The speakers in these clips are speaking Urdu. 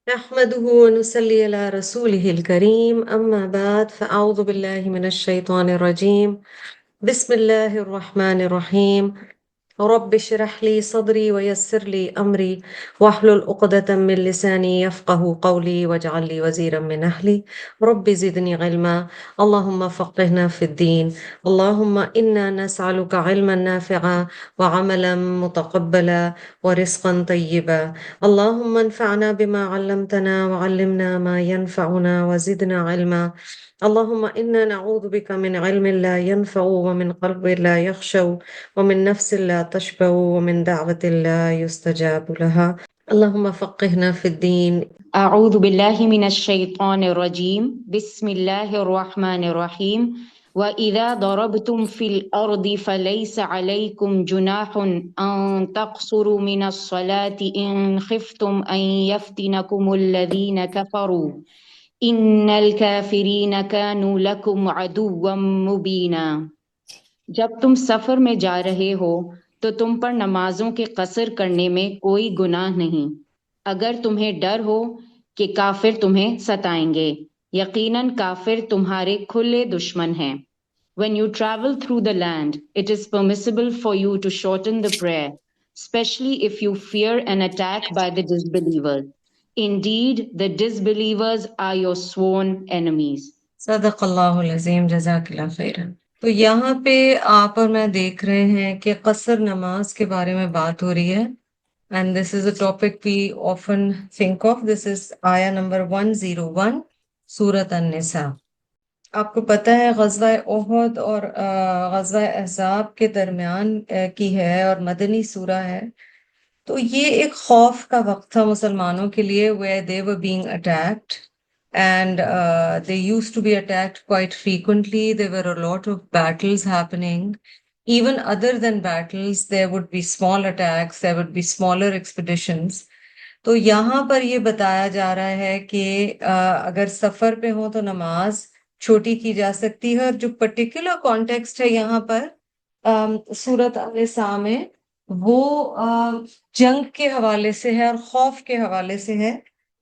نحمده ونصلي على رسوله الكريم أما بعد فأعوذ بالله من الشيطان الرجيم بسم الله الرحمن الرحيم رب اشرح لي صدري ويسر لي أمري واحلل عقدة من لساني يفقه قولي واجعل لي وزيرا من أهلي رب زدني علما اللهم فقهنا في الدين اللهم إنا نسألك علما نافعا وعملا متقبلا ورزقا طيبا اللهم انفعنا بما علمتنا وعلمنا ما ينفعنا وزدنا علما اللهم إنا نعوذ بك من علم لا ينفع ومن قلب لا يخشع ومن نفس لا تشبع ومن دعوة لا يستجاب لها اللهم فقهنا في الدين. أعوذ بالله من الشيطان الرجيم بسم الله الرحمن الرحيم وإذا ضربتم في الأرض فليس عليكم جناح أن تقصروا من الصلاة إن خفتم أن يفتنكم الذين كفروا إن الكافرين كانوا لكم عدوا مبينا. جب تم سفر میں جا رہے ہو تو تم پر نمازوں کے قصر کرنے میں کوئی گناہ نہیں، اگر تمہیں ڈر ہو کہ کافر تمہیں ستائیں گے، یقیناً کافر تمہارے کھلے دشمن ہیں۔ When you travel through the land, it is permissible for you to shorten the prayer, especially if you fear an attack by the disbelievers. Indeed, the disbelievers are your sworn enemies. صدق اللہ العظیم جزاک اللہ خیرا۔ تو یہاں پہ آپ اور میں دیکھ رہے ہیں کہ قصر نماز کے بارے میں بات ہو رہی ہے and this is a topic we often think of. This is آیا نمبر 101 سورۃ النساء۔ آپ کو پتہ ہے غزوہ احد اور غزوہ احزاب کے درمیان کی ہے اور مدنی سورہ ہے، تو یہ ایک خوف کا وقت تھا مسلمانوں کے لیے where they were being attacked and they used to be attacked quite frequently. There were a lot of battles happening. Even other than battles, there would be small attacks, there would be smaller expeditions. تو یہاں پر یہ بتایا جا رہا ہے کہ اگر سفر پہ ہو تو نماز چھوٹی کی جا سکتی ہے، اور جو پرٹیکولر کانٹیکسٹ ہے یہاں پر سورۃ النساء میں وہ جنگ کے حوالے سے ہے اور خوف کے حوالے سے ہے،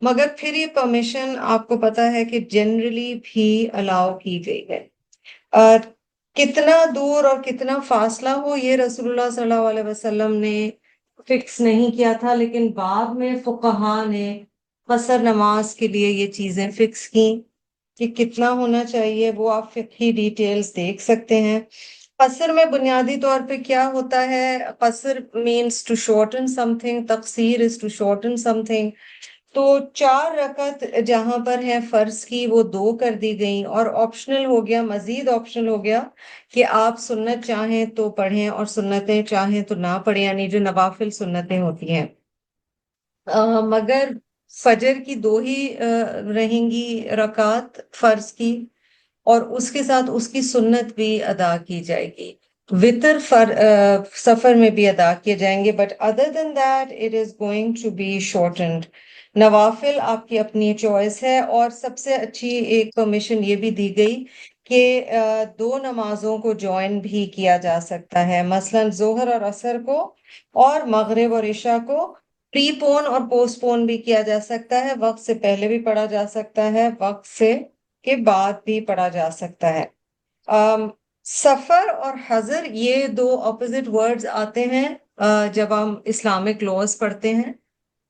مگر پھر یہ پرمیشن آپ کو پتا ہے کہ جنرلی بھی الاؤ کی گئی ہے۔ کتنا دور اور کتنا فاصلہ ہو یہ رسول اللہ صلی اللہ علیہ وسلم نے فکس نہیں کیا تھا، لیکن بعد میں فقہا نے قصر نماز کے لیے یہ چیزیں فکس کی کہ کتنا ہونا چاہیے، وہ آپ فقہی ڈیٹیلز دیکھ سکتے ہیں۔ قصر میں بنیادی طور پہ کیا ہوتا ہے؟ قصر means to shorten something، تقصیر is to shorten something۔ تو 4 رکعت جہاں پر ہے فرض کی وہ 2 کر دی گئیں، اور آپشنل ہو گیا، مزید آپشنل ہو گیا کہ آپ سنت چاہیں تو پڑھیں اور سنتیں چاہیں تو نہ پڑھیں، یعنی جو نوافل سنتیں ہوتی ہیں۔ مگر فجر کی 2 ہی رہیں گی رکعت فرض کی، اور اس کے ساتھ اس کی سنت بھی ادا کی جائے گی۔ وطر سفر میں بھی ادا کیے جائیں گے، but other than that it is going to be shortened. نوافل آپ کی اپنی چوائس ہے، اور سب سے اچھی ایک پرمیشن یہ بھی دی گئی کہ 2 نمازوں کو جوائن بھی کیا جا سکتا ہے، مثلا ظہر اور عصر کو، اور مغرب اور عشاء کو پری پون اور پوسٹ پون بھی کیا جا سکتا ہے، وقت سے پہلے بھی پڑھا جا سکتا ہے، وقت سے کے بعد بھی پڑھا جا سکتا ہے۔ سفر اور حضر یہ 2 اپوزٹ ورڈز آتے ہیں جب ہم اسلامک لاز پڑھتے ہیں۔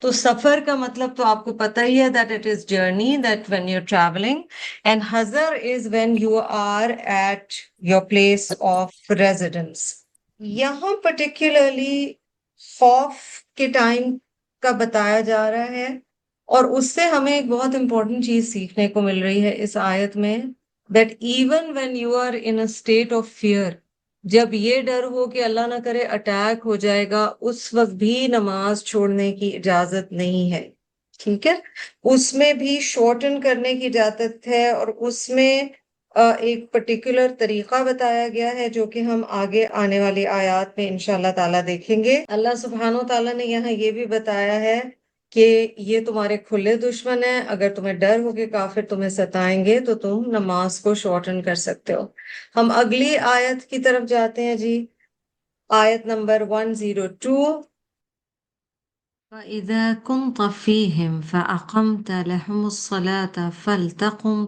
تو سفر کا مطلب تو آپ کو پتہ ہی ہے that it is journey, that when you're traveling, and حضر is when you are at your place of residence۔ یہاں particularly خوف کے ٹائم کا بتایا جا رہا ہے، اور اس سے ہمیں ایک بہت امپورٹنٹ چیز سیکھنے کو مل رہی ہے اس آیت میں، that even when you are in a state of fear، جب یہ ڈر ہو کہ اللہ نہ کرے اٹیک ہو جائے گا، اس وقت بھی نماز چھوڑنے کی اجازت نہیں ہے، ٹھیک ہے؟ اس میں بھی شارٹن کرنے کی اجازت ہے، اور اس میں ایک پرٹیکولر طریقہ بتایا گیا ہے جو کہ ہم آگے آنے والی آیات میں انشاءاللہ تعالیٰ دیکھیں گے۔ اللہ سبحانہ و تعالیٰ نے یہاں یہ بھی بتایا ہے کہ یہ تمہارے کھلے دشمن ہیں، اگر تمہیں ڈر ہو کہ کافر تمہیں ستائیں گے تو تم نماز کو شارٹن کر سکتے ہو۔ ہم اگلی آیت کی طرف جاتے ہیں جی، آیت نمبر 102۔ فإذا كنت فيهم فأقمت لهم الصلاة فلتقم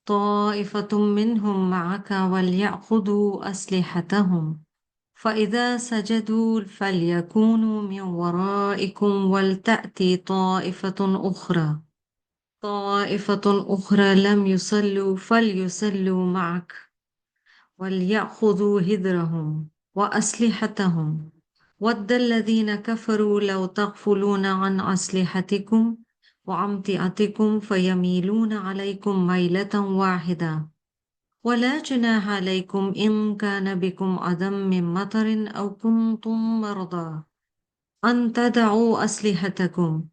طائفة منهم معك وليأخذوا أسلحتهم فإذا سجدوا فليكونوا من ورائكم ولتأتي طائفة أخرى لم يصلوا فليصلوا معك وليأخذوا هذرهم وأسلحتهم ود الذين كفروا لو تغفلون عن أسلحتكم وأمتعتكم فيميلون عليكم ميلة واحدة ولا جناح عليكم إن كان بكم أذى من مطر أو كنتم مرضى أن تدعوا أسلحتكم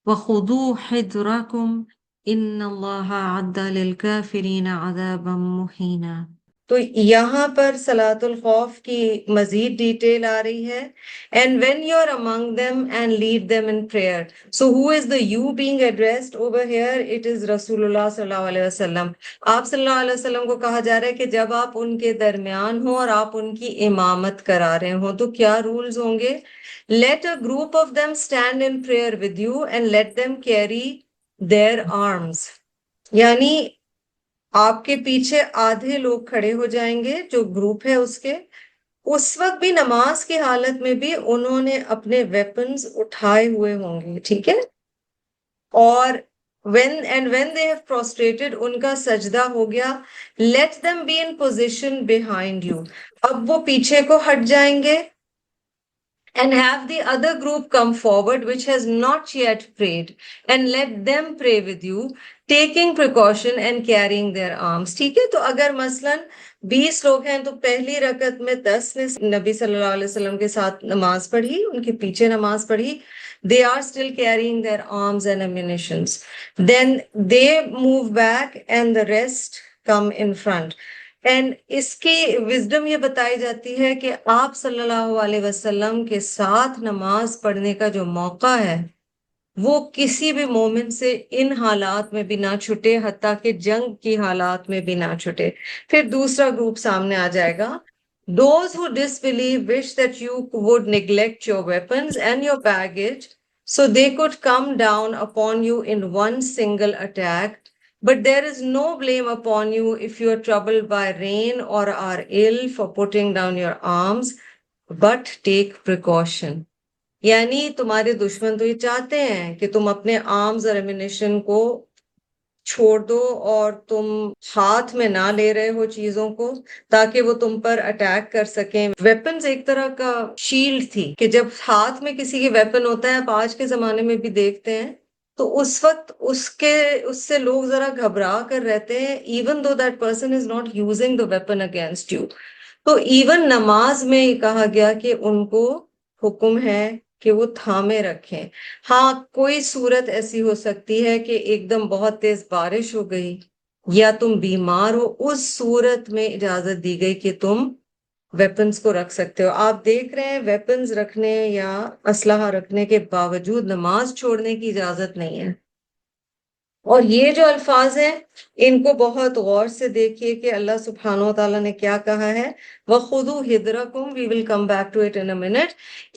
وخذوا حذركم إن الله أعد للكافرين عذابا مهينا. تو یہاں پر صلاۃ الخوف کی مزید ڈیٹیل آ رہی ہے. And when you're among them and lead them in prayer. So who is the you being addressed over here? It is Rasulullah sallallahu alaihi wasallam. آپ صلی اللہ علیہ وسلم کو کہا جا رہا ہے کہ جب آپ ان کے درمیان ہوں اور آپ ان کی امامت کرا رہے ہوں تو کیا رولز ہوں گے؟ Let a group of them stand in prayer with you and let them carry their arms. یعنی آپ کے پیچھے آدھے لوگ کھڑے ہو جائیں گے جو گروپ ہے اس وقت بھی نماز کی حالت میں بھی انہوں نے اپنے ویپنز اٹھائے ہوئے ہوں گے. ٹھیک ہے. اور when they have prostrated ان کا سجدہ ہو گیا, let them be in position behind you. اب وہ پیچھے کو ہٹ جائیں گے and have the other group come forward which has not yet prayed and let them pray with you taking precaution and carrying their arms. ٹھیک ہے. تو اگر مثلاً 20 لوگ ہیں تو پہلی رکعت میں 10 نے نبی صلی اللہ علیہ وسلم کے ساتھ نماز پڑھی, ان کے پیچھے نماز پڑھی, they are still carrying their arms and ammunitions. Then they move back and the rest come in front. And اس کی وزڈم یہ بتائی جاتی ہے کہ آپ صلی اللہ علیہ وسلم کے ساتھ نماز پڑھنے کا جو موقع ہے وہ کسی بھی مومن سے ان حالات میں بھی نہ چھٹے, حتیٰ کہ جنگ کی حالات میں بھی نہ چھٹے. پھر دوسرا گروپ سامنے آ جائے گا. Those who disbelieve wish that you would neglect your weapons and your baggage so they could come down upon you in one single attack. But there is no blame upon you if you are troubled by rain or are ill for putting down your arms, but take precaution. یعنی تمہارے دشمن تو یہ چاہتے ہیں کہ تم اپنے آرمز اور ایمونیشن کو چھوڑ دو اور تم ہاتھ میں نہ لے رہے ہو چیزوں کو تاکہ وہ تم پر اٹیک کر سکیں. ویپنز ایک طرح کا شیلڈ تھی کہ جب ہاتھ میں کسی کی ویپن ہوتا ہے, آپ آج کے زمانے میں بھی دیکھتے ہیں, تو اس وقت اس سے لوگ ذرا گھبرا کر رہتے ہیں, even though that person is not using the weapon against you. تو ایون نماز میں یہ کہا گیا کہ ان کو حکم ہے کہ وہ تھامے رکھیں. ہاں, کوئی صورت ایسی ہو سکتی ہے کہ ایک دم بہت تیز بارش ہو گئی یا تم بیمار ہو, اس صورت میں اجازت دی گئی کہ تم ویپنز کو رکھ سکتے ہو. آپ دیکھ رہے ہیں ویپنز رکھنے یا اسلحہ رکھنے کے باوجود نماز چھوڑنے کی اجازت نہیں ہے. اور یہ جو الفاظ ہیں ان کو بہت غور سے دیکھیے کہ اللہ سبحانہ و تعالیٰ نے کیا کہا ہے. وَخُذُوا حِذْرَكُمْ, we will come back to it in a minute.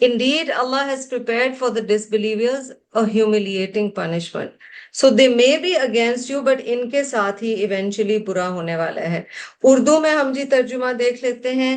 Indeed, Allah has prepared for the disbelievers a humiliating punishment. So they may be against you, but ان کے ساتھ ہی ایونچولی برا ہونے والا ہے. اردو میں ہم جی ترجمہ دیکھ لیتے ہیں.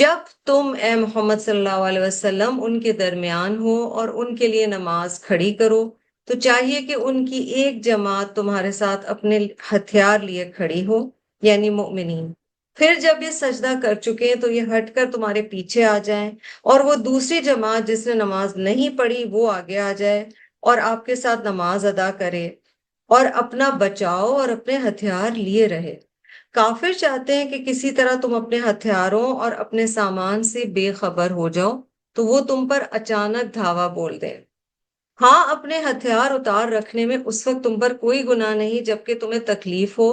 جب تم اے محمد صلی اللہ علیہ وسلم ان کے درمیان ہو اور ان کے لیے نماز کھڑی کرو تو چاہیے کہ ان کی ایک جماعت تمہارے ساتھ اپنے ہتھیار لیے کھڑی ہو, یعنی مؤمنین. پھر جب یہ سجدہ کر چکے تو یہ ہٹ کر تمہارے پیچھے آ جائیں, اور وہ دوسری جماعت جس نے نماز نہیں پڑھی وہ آگے آ جائے اور آپ کے ساتھ نماز ادا کرے اور اپنا بچاؤ اور اپنے ہتھیار لیے رہے. کافر چاہتے ہیں کہ کسی طرح تم اپنے ہتھیاروں اور اپنے سامان سے بے خبر ہو جاؤ تو وہ تم پر اچانک دھاوا بول دیں. ہاں, اپنے ہتھیار اتار رکھنے میں اس وقت تم پر کوئی گناہ نہیں جبکہ تمہیں تکلیف ہو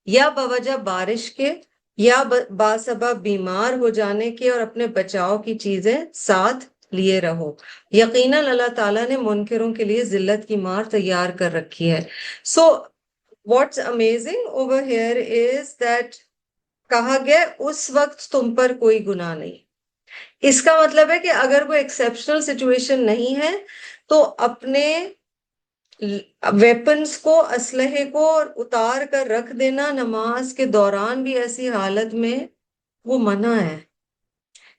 یا بوجہ بارش کے یا باسبب بیمار ہو جانے کے, اور اپنے بچاؤ کی چیزیں ساتھ لیے رہو. یقیناً اللہ تعالیٰ نے منکروں کے لیے ذلت کی مار تیار کر رکھی ہے. So what's amazing over here is that کہا گیا اس وقت تم پر کوئی گناہ نہیں. اس کا مطلب ہے کہ اگر کوئی ایکسیپشنل سچویشن نہیں ہے تو اپنے ویپنز کو، اسلحے کو اتار کر رکھ دینا نماز کے دوران بھی ایسی حالت میں وہ منع ہے.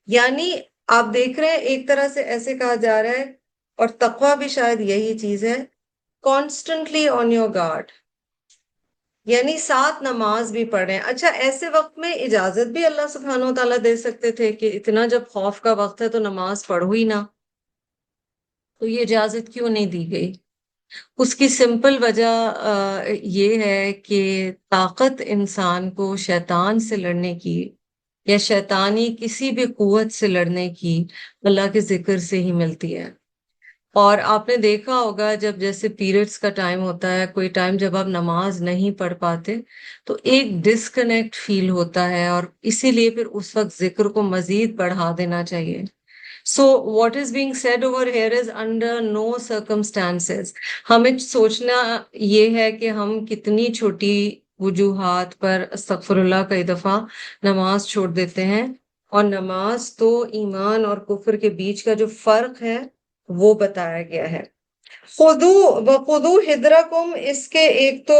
یعنی آپ دیکھ رہے ہیں ایک طرح سے ایسے کہا جا رہا ہے، اور تقوی بھی شاید یہی چیز ہے، کانسٹنٹلی آن یور گارڈ، یعنی ساتھ نماز بھی پڑھ رہے ہیں. اچھا ایسے وقت میں اجازت بھی اللہ سبحانہ و تعالیٰ دے سکتے تھے کہ اتنا جب خوف کا وقت ہے تو نماز پڑھو ہی نہ، تو یہ اجازت کیوں نہیں دی گئی؟ اس کی سمپل وجہ یہ ہے کہ طاقت انسان کو شیطان سے لڑنے کی یا شیطانی کسی بھی قوت سے لڑنے کی اللہ کے ذکر سے ہی ملتی ہے. اور آپ نے دیکھا ہوگا جب جیسے پیریڈز کا ٹائم ہوتا ہے، کوئی ٹائم جب آپ نماز نہیں پڑھ پاتے تو ایک ڈسکنیکٹ فیل ہوتا ہے، اور اسی لیے پھر اس وقت ذکر کو مزید بڑھا دینا چاہیے. So what is being said over here is under no circumstances. ہمیں سوچنا یہ ہے کہ ہم کتنی چھوٹی وجوہات پر استغفر اللہ کئی دفعہ نماز چھوڑ دیتے ہیں، اور نماز تو ایمان اور کفر کے بیچ کا جو فرق ہے وہ بتایا گیا ہے. خودو وخودو حدرکم، اس کے ایک تو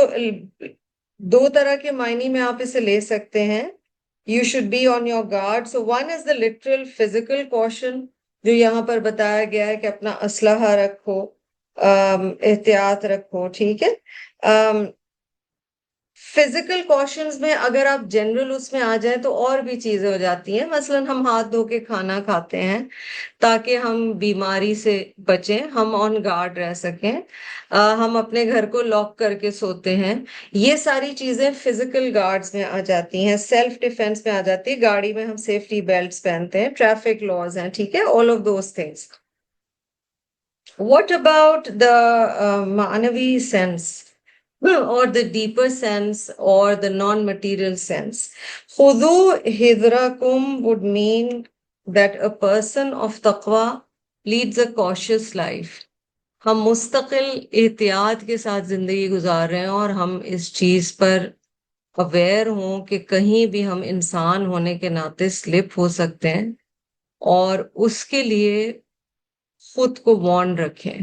دو طرح کے معنی میں آپ اسے لے سکتے ہیں. You should be on your guard. So one is the literal physical caution جو یہاں پر بتایا گیا ہے کہ اپنا اسلحہ رکھو، احتیاط رکھو، ٹھیک ہے. فزیکل کوشنز میں اگر آپ جنرل اس میں آ جائیں تو اور بھی چیزیں ہو جاتی ہیں. مثلا ہم ہاتھ دھو کے کھانا کھاتے ہیں تاکہ ہم بیماری سے بچیں، ہم آن گارڈ رہ سکیں. ہم اپنے گھر کو لاک کر کے سوتے ہیں. یہ ساری چیزیں فزیکل گارڈز میں آ جاتی ہیں، سیلف ڈیفense میں آ جاتی ہے. گاڑی میں ہم سیفٹی بیلٹس پہنتے ہیں، ٹریفک لاز ہیں، ٹھیک ہے، all of those things. What about the معنوی sense or the deeper sense or the non-material sense? خُذُوا حِذْرَكُمْ would mean that a person of taqwa leads a cautious life. ہم مستقل احتیاط کے ساتھ زندگی گزار رہے ہیں، اور ہم اس چیز پر اویئر ہوں کہ کہیں بھی ہم انسان ہونے کے ناطے سلپ ہو سکتے ہیں، اور اس کے لیے خود کو وارن رکھیں،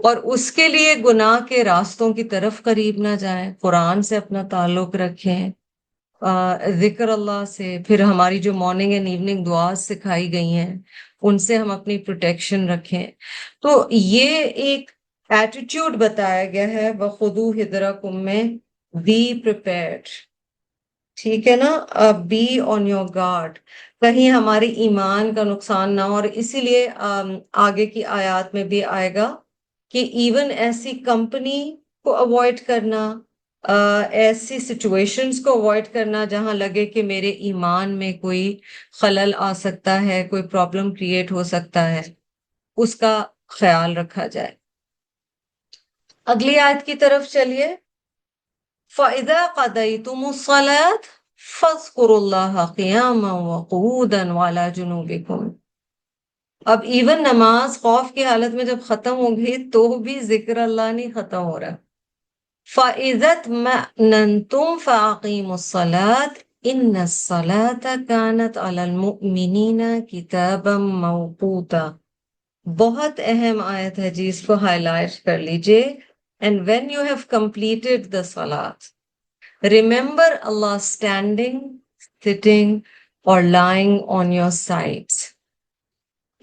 اور اس کے لیے گناہ کے راستوں کی طرف قریب نہ جائیں. قرآن سے اپنا تعلق رکھیں، ذکر اللہ سے، پھر ہماری جو مارننگ اینڈ ایوننگ دعا سکھائی گئی ہیں ان سے ہم اپنی پروٹیکشن رکھیں. تو یہ ایک ایٹیٹیوڈ بتایا گیا ہے وَخُذُوا حِذْرَكُم میں، بی پریپیئرڈ، ٹھیک ہے نا، بی آن یور گارڈ، کہیں ہمارے ایمان کا نقصان نہ ہو. اور اسی لیے آگے کی آیات میں بھی آئے گا کہ ایون ایسی کمپنی کو اوائڈ کرنا، ایسی سچویشنز کو اوائڈ کرنا جہاں لگے کہ میرے ایمان میں کوئی خلل آ سکتا ہے، کوئی پرابلم کریٹ ہو سکتا ہے، اس کا خیال رکھا جائے. اگلی آیت کی طرف چلیے. فَإِذَا قَضَيْتُمُ الصَّلَاةَ فَاذْكُرُوا اللَّهَ قِيَامًا وَقُعُودًا وَعَلَىٰ جُنُوبِكُمْ. اب ایون نماز خوف کی حالت میں جب ختم ہو گئی تو بھی ذکر اللہ نہیں ختم ہو رہا. فَإِذَا اطْمَأْنَنْتُمْ فَأَقِيمُوا الصَّلَاةَ إِنَّ الصَّلَاةَ كَانَتْ عَلَى الْمُؤْمِنِينَ كِتَابًا مَوْقُوتًا. بہت اہم آیت ہے جی، اس کو ہائی لائٹ کر لیجئے. And when you have completed the salat, remember Allah standing, sitting, or lying on your sides.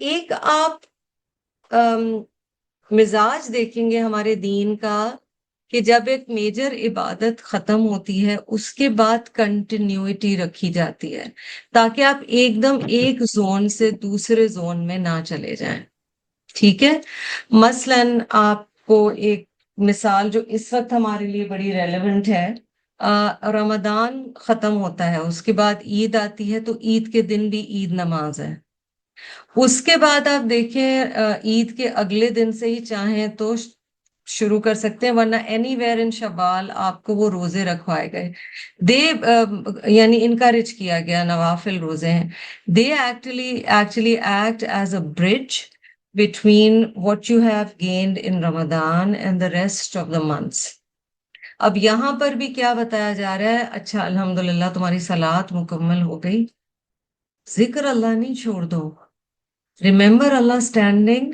ایک آپ مزاج دیکھیں گے ہمارے دین کا کہ جب ایک میجر عبادت ختم ہوتی ہے اس کے بعد کنٹینیوٹی رکھی جاتی ہے تاکہ آپ ایک دم ایک زون سے دوسرے زون میں نہ چلے جائیں. ٹھیک ہے، مثلاً آپ کو ایک مثال جو اس وقت ہمارے لیے بڑی ریلیونٹ ہے، رمضان ختم ہوتا ہے، اس کے بعد عید آتی ہے، تو عید کے دن بھی عید نماز ہے. اس کے بعد آپ دیکھیں عید کے اگلے دن سے ہی چاہیں تو شروع کر سکتے ہیں، ورنہ اینی ویئر ان شوال آپ کو وہ روزے رکھوائے گئے. یعنی انکریج کیا گیا، نوافل روزے ہیں. They actually act as a bridge between what you have gained in Ramadan and the rest of the months. اب یہاں پر بھی کیا بتایا جا رہا ہے؟ اچھا الحمدللہ تمہاری صلات مکمل ہو گئی، ذکر اللہ نہیں چھوڑ دو. Remember Allah standing,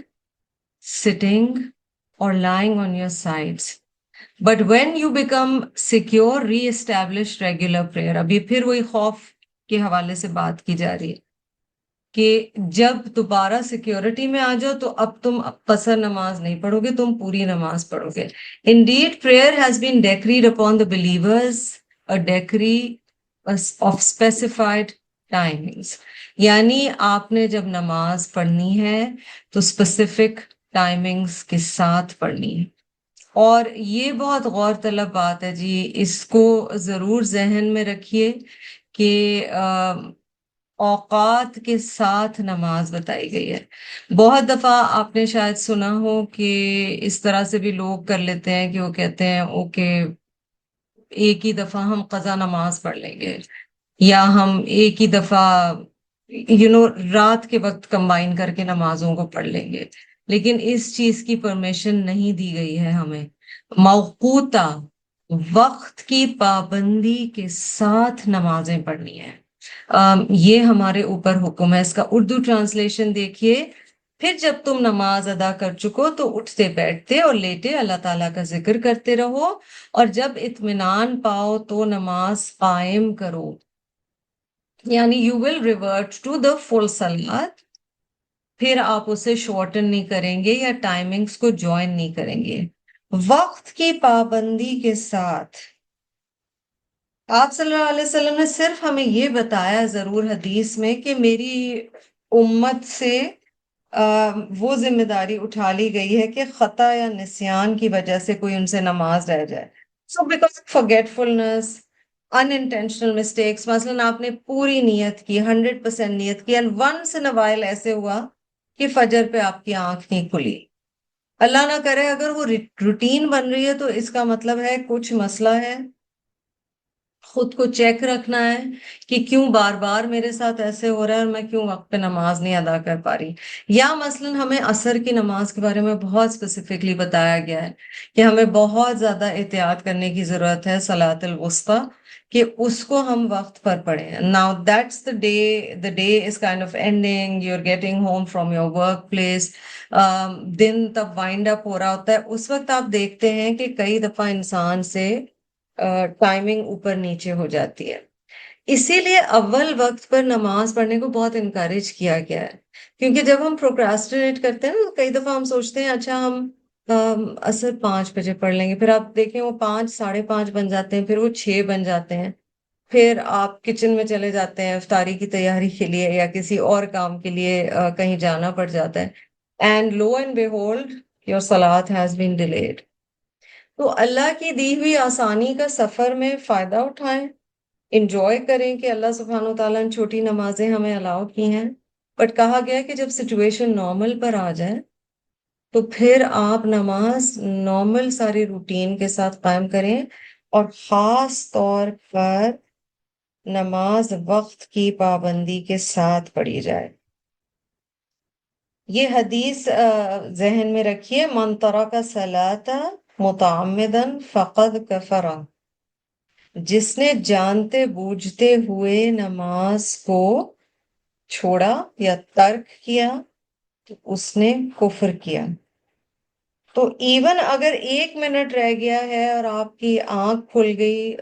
sitting, or lying on your sides. But when you become secure, re-establish regular prayer. ابھی پھر وہی خوف کے حوالے سے بات کی جا رہی ہے کہ جب دوبارہ سیکیورٹی میں آ جاؤ تو اب تم قصر نماز نہیں پڑھو گے, تم پوری نماز پڑھو گے. Indeed, prayer has been decreed upon the believers, a decree of specified timings. یعنی آپ نے جب نماز پڑھنی ہے تو اسپیسیفک ٹائمنگز کے ساتھ پڑھنی ہے. اور یہ بہت غور طلب بات ہے جی, اس کو ضرور ذہن میں رکھیے کہ اوقات کے ساتھ نماز بتائی گئی ہے. بہت دفعہ آپ نے شاید سنا ہو کہ اس طرح سے بھی لوگ کر لیتے ہیں کہ وہ کہتے ہیں اوکے ایک ہی دفعہ ہم قضا نماز پڑھ لیں گے, یا ہم ایک ہی دفعہ رات کے وقت کمبائن کر کے نمازوں کو پڑھ لیں گے. لیکن اس چیز کی پرمیشن نہیں دی گئی ہے ہمیں. موقوتہ وقت کی پابندی کے ساتھ نمازیں پڑھنی ہیں. یہ ہمارے اوپر حکم ہے. اس کا اردو ٹرانسلیشن دیکھیے. پھر جب تم نماز ادا کر چکو تو اٹھتے بیٹھتے اور لیٹے اللہ تعالیٰ کا ذکر کرتے رہو, اور جب اطمینان پاؤ تو نماز قائم کرو. یعنی you will revert to the full صلات. پھر آپ اسے شارٹن نہیں کریں گے یا ٹائمنگز کو جوائن نہیں کریں گے. وقت کی پابندی کے ساتھ. آپ صلی اللہ علیہ وسلم نے صرف ہمیں یہ بتایا ضرور حدیث میں کہ میری امت سے وہ ذمہ داری اٹھا لی گئی ہے کہ خطا یا نسیان کی وجہ سے کوئی ان سے نماز رہ جائے. So because forgetfulness, unintentional mistakes, مثلا آپ نے پوری نیت کی, 100% نیت کی, and once in a while ایسے ہوا کہ فجر پہ آپ کی آنکھ نہیں کھلی. اللہ نہ کرے اگر وہ روٹین بن رہی ہے تو اس کا مطلب ہے کچھ مسئلہ ہے. خود کو چیک رکھنا ہے کہ کیوں بار بار میرے ساتھ ایسے ہو رہا ہے اور میں کیوں وقت پہ نماز نہیں ادا کر پا رہی. یا مثلا ہمیں عصر کی نماز کے بارے میں بہت اسپیسیفکلی بتایا گیا ہے کہ ہمیں بہت زیادہ احتیاط کرنے کی ضرورت ہے صلاۃ الوسطیٰ, کہ اس کو ہم وقت پر پڑھیں. Now that's the day is kind of ending, you're getting home from your workplace, دن تب وائنڈ اپ ہو رہا ہوتا ہے. اس وقت آپ دیکھتے ہیں کہ کئی دفعہ انسان سے ٹائمنگ اوپر نیچے ہو جاتی ہے. اسی لیے اول وقت پر نماز پڑھنے کو بہت انکریج کیا گیا ہے, کیونکہ جب ہم پروکراسٹینیٹ کرتے ہیں نا, کئی دفعہ ہم سوچتے ہیں اچھا ہم عصر 5 بجے پڑھ لیں گے, پھر آپ دیکھیں وہ 5, 5:30 بن جاتے ہیں, پھر وہ 6 بن جاتے ہیں, پھر آپ کچن میں چلے جاتے ہیں افطاری کی تیاری کے لیے یا کسی اور کام کے لیے کہیں جانا پڑ جاتا ہے, and lo and behold your salat has been delayed. تو اللہ کی دی ہوئی آسانی کا سفر میں فائدہ اٹھائیں, انجوائے کریں کہ اللہ سبحانہ وتعالیٰ نے چھوٹی نمازیں ہمیں الاؤ کی ہیں. بٹ کہا گیا کہ جب سچویشن نارمل پر آ جائے تو پھر آپ نماز نارمل ساری روٹین کے ساتھ قائم کریں, اور خاص طور پر نماز وقت کی پابندی کے ساتھ پڑھی جائے. یہ حدیث ذہن میں رکھیے. من ترک صلاۃ متعمدا فقد کفر. جس نے جانتے بوجھتے ہوئے نماز کو چھوڑا یا ترک کیا تو اس نے کفر کیا. تو ایون اگر 1 منٹ رہ گیا ہے اور آپ کی آنکھ کھل گئی,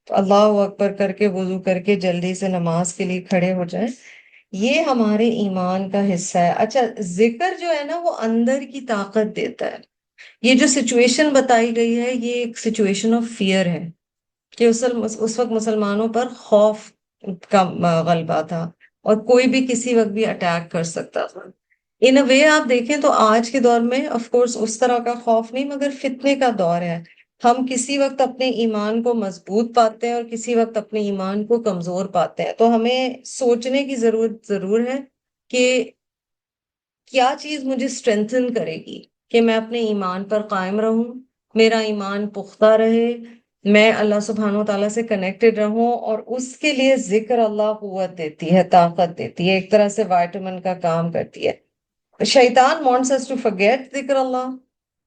اللہ اکبر کر کے وضو کر کے جلدی سے نماز کے لیے کھڑے ہو جائیں, یہ ہمارے ایمان کا حصہ ہے. اچھا, ذکر جو ہے نا وہ اندر کی طاقت دیتا ہے. یہ جو سچویشن بتائی گئی ہے یہ ایک سچویشن آف فیئر ہے کہ اس وقت مسلمانوں پر خوف کا غلبہ تھا اور کوئی بھی کسی وقت بھی اٹیک کر سکتا تھا. ان اے وے آپ دیکھیں تو آج کے دور میں آف کورس اس طرح کا خوف نہیں, مگر فتنے کا دور ہے. ہم کسی وقت اپنے ایمان کو مضبوط پاتے ہیں اور کسی وقت اپنے ایمان کو کمزور پاتے ہیں. تو ہمیں سوچنے کی ضرورت ضرور ہے کہ کیا چیز مجھے اسٹرینتھن کرے گی کہ میں اپنے ایمان پر قائم رہوں, میرا ایمان پختہ رہے, میں اللہ سبحانہ و تعالیٰ سے کنیکٹڈ رہوں. اور اس کے لیے ذکر اللہ قوت دیتی ہے, طاقت دیتی ہے, ایک طرح سے وائٹامن کا کام کرتی ہے. شیطان wants us to forget ذکر اللہ,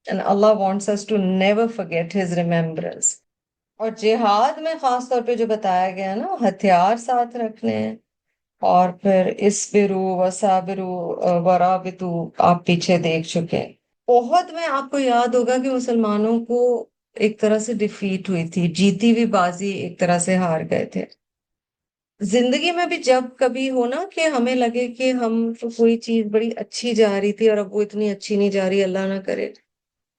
and Allah wants us to never forget his remembrance. اور جہاد میں خاص طور پہ جو بتایا گیا نا, ہتھیار ساتھ رکھنے ہیں, اور پھر اسبرو وصابرو ورابطو آپ پیچھے دیکھ چکے ہیں۔ بہت میں آپ کو یاد ہوگا کہ مسلمانوں کو ایک طرح سے ڈیفیٹ ہوئی تھی، جیتی ہوئی بازی ایک طرح سے ہار گئے تھے۔ زندگی میں بھی جب کبھی ہو نا کہ ہمیں لگے کہ ہم تو کوئی چیز بڑی اچھی جا رہی تھی اور اب وہ اتنی اچھی نہیں جا رہی، اللہ نہ کرے،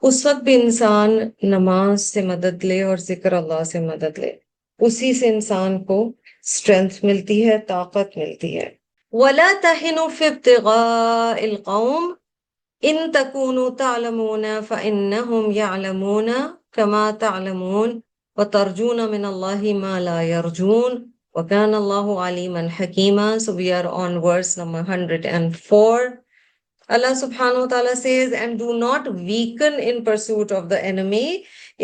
اس وقت بھی انسان نماز سے مدد لے اور ذکر اللہ سے مدد لے، اسی سے انسان کو اسٹرینتھ ملتی ہے، طاقت ملتی ہے۔ وَلَا تَهِنُوا فِي ابْتِغَاءِ الْقَوْمِ إِن تَكُونُوا تَعْلَمُونَ فَإِنَّهُمْ يَعْلَمُونَ كَمَا تَعْلَمُونَ وَتَرْجُونَ مِنَ اللَّهِ مَا لَا يَرْجُونَ وَكَانَ اللَّهُ عَلِيمًا حَكِيمًا. So we are on verse number 104. Allah subhanahu wa ta'ala says, and do not weaken in pursuit of the enemy.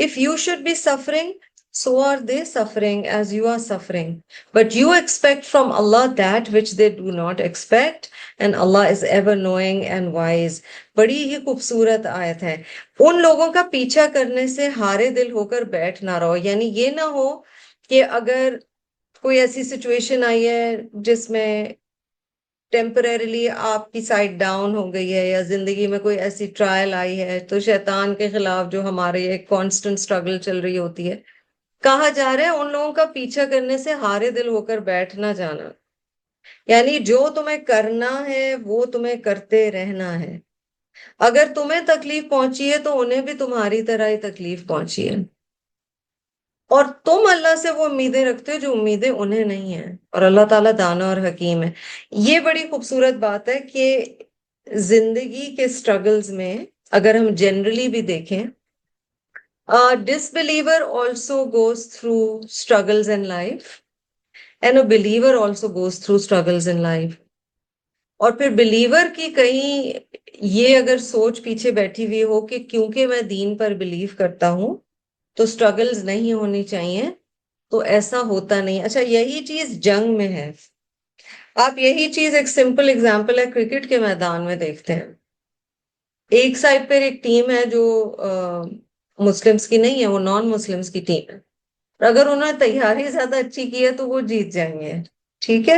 If you should be suffering, so are they suffering as you are suffering. But you expect from Allah that which they do not expect, and Allah is ever knowing and wise. بڑی ہی خوبصورت آیت ہے۔ ان لوگوں کا پیچھا کرنے سے ہارے دل ہو کر بیٹھ نہ رہو، یعنی یہ نہ ہو کہ اگر کوئی ایسی سچویشن آئی ہے جس میں ٹیمپریریلی آپ کی سائڈ ڈاؤن ہو گئی ہے، یا زندگی میں کوئی ایسی ٹرائل آئی ہے، تو شیطان کے خلاف جو ہمارے ایک کانسٹنٹ اسٹرگل چل رہی ہوتی ہے، کہا جا رہا ہے ان لوگوں کا پیچھا کرنے سے ہارے دل ہو کر بیٹھ نہ جانا، یعنی جو تمہیں کرنا ہے وہ تمہیں کرتے رہنا ہے۔ اگر تمہیں تکلیف پہنچی ہے تو انہیں بھی تمہاری طرح ہی تکلیف پہنچی ہے، اور تم اللہ سے وہ امیدیں رکھتے ہو جو امیدیں انہیں نہیں ہیں، اور اللہ تعالیٰ دانا اور حکیم ہے۔ یہ بڑی خوبصورت بات ہے کہ زندگی کے سٹرگلز میں اگر ہم جنرلی بھی دیکھیں، disbeliever also goes through struggles in life and a believer also goes through struggles in life. اور پھر بلیور کی کہیں یہ اگر سوچ پیچھے بیٹھی ہوئی ہو کہ کیونکہ میں دین پر بلیو کرتا ہوں تو سٹرگلز نہیں ہونی چاہیے، تو ایسا ہوتا نہیں۔ اچھا، یہی چیز جنگ میں ہے۔ آپ یہی چیز ایک سمپل اگزامپل ہے کرکٹ کے میدان میں دیکھتے ہیں۔ ایک سائڈ پر ایک ٹیم ہے جو مسلمز کی نہیں ہے، وہ نان مسلمز کی ٹیم ہے، اور اگر انہوں نے تیاری زیادہ اچھی کی ہے تو وہ جیت جائیں گے، ٹھیک ہے،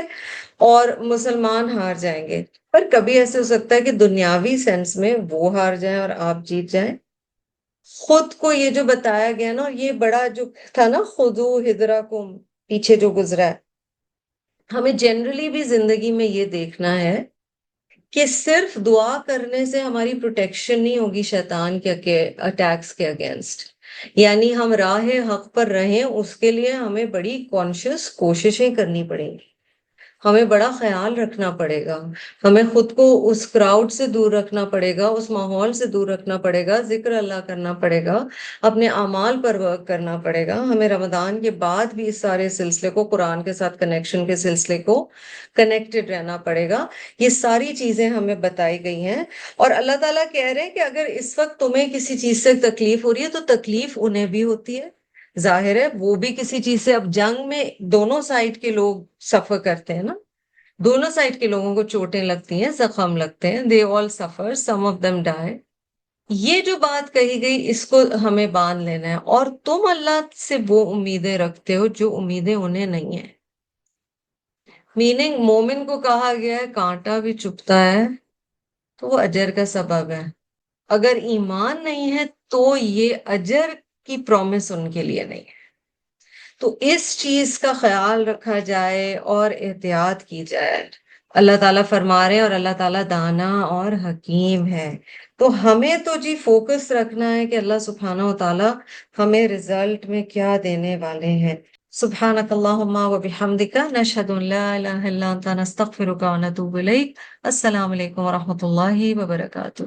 اور مسلمان ہار جائیں گے۔ پر کبھی ایسے ہو سکتا ہے کہ دنیاوی سینس میں وہ ہار جائیں اور آپ جیت جائیں۔ خود کو یہ جو بتایا گیا نا، یہ بڑا جو تھا نا، خذو حذرکم، پیچھے جو گزرا ہے، ہمیں جنرلی بھی زندگی میں یہ دیکھنا ہے کہ صرف دعا کرنے سے ہماری پروٹیکشن نہیں ہوگی شیطان کے اٹیکس کے اگینسٹ، یعنی ہم راہ حق پر رہیں، اس کے لیے ہمیں بڑی کانشیس کوششیں کرنی پڑیں گی، ہمیں بڑا خیال رکھنا پڑے گا، ہمیں خود کو اس کراؤڈ سے دور رکھنا پڑے گا، اس ماحول سے دور رکھنا پڑے گا، ذکر اللہ کرنا پڑے گا، اپنے اعمال پر ورک کرنا پڑے گا، ہمیں رمضان کے بعد بھی اس سارے سلسلے کو، قرآن کے ساتھ کنیکشن کے سلسلے کو کنیکٹڈ رہنا پڑے گا۔ یہ ساری چیزیں ہمیں بتائی گئی ہیں، اور اللہ تعالیٰ کہہ رہے ہیں کہ اگر اس وقت تمہیں کسی چیز سے تکلیف ہو رہی ہے تو تکلیف انہیں بھی ہوتی ہے، ظاہر ہے وہ بھی کسی چیز سے، اب جنگ میں دونوں سائڈ کے لوگ سفر کرتے ہیں نا، دونوں سائڈ کے لوگوں کو چوٹیں لگتی ہیں، زخم لگتے ہیں، they all suffer, some of them die۔ یہ جو بات کہی گئی اس کو ہمیں باندھ لینا ہے، اور تم اللہ سے وہ امیدیں رکھتے ہو جو امیدیں انہیں نہیں ہیں، میننگ مومن کو کہا گیا ہے کانٹا بھی چبھتا ہے تو وہ اجر کا سبب ہے، اگر ایمان نہیں ہے تو یہ اجر کی پرومس ان کے لیے نہیں ہے۔ تو اس چیز کا خیال رکھا جائے اور احتیاط کی جائے۔ اللہ تعالیٰ فرما رہے ہیں، اور اللہ تعالیٰ دانا اور حکیم ہے، تو ہمیں تو جی فوکس رکھنا ہے کہ اللہ سبحانہ و تعالیٰ ہمیں رزلٹ میں کیا دینے والے ہیں۔ سبحانک اللہم و بحمدک، نشہد ان لا الہ الا انت، نستغفرک و نتوب الیک۔ السلام علیکم و رحمۃ اللہ وبرکاتہ۔